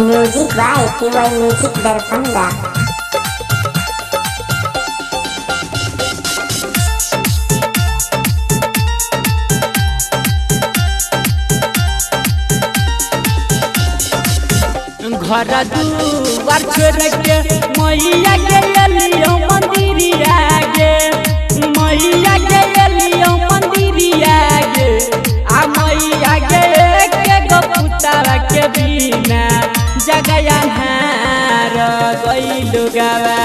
Music by TY music Darbhanga. घर दुआर छोड़ के मैया के लियो मंदिरिया गे, मैया के लियो मंदिरिया गे। आ मैया के गो पुतावा के बिना जगया हार गइलु गावा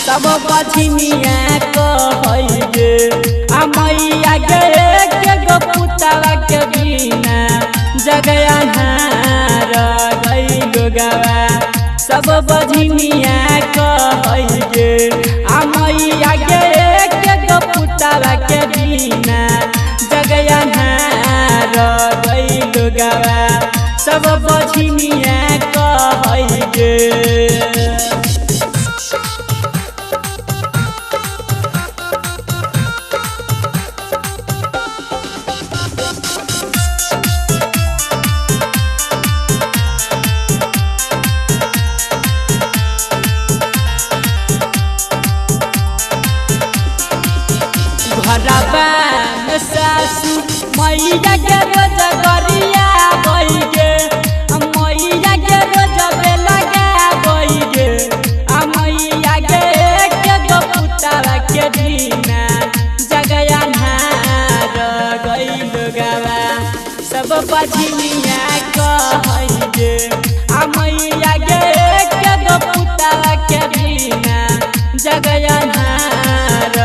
सब बछिनिया कहै गे। आ मैया के गो पुतावा के बिना जगया हार गइलु गावा सब बछिनिया कहै गे। आ मैया के गो पुतावा के बिना जगया हार गइलु गावा सब बछिनिया कहै गे। घरबा में सासु मैया के रोज गरिया गई गे। मैया के रोज बेला गई गे। आ मैया के गो पुतावा के बिना जगया हार गइलु गावा सब बछिनिया कहै गे। आ मैया के गो पुतावा के बिना जगया हार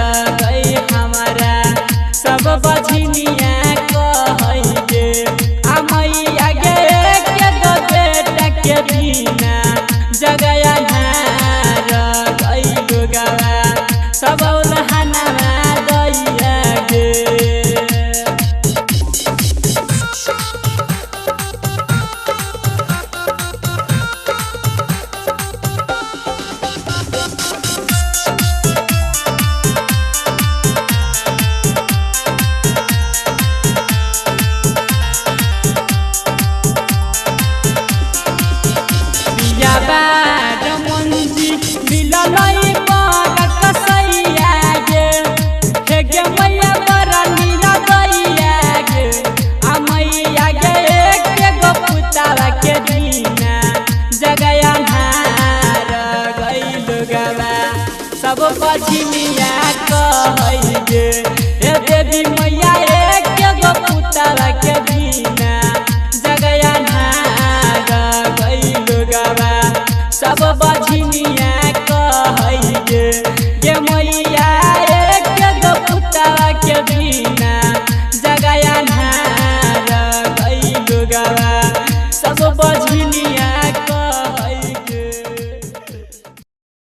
गई हमारा सब बछिनिया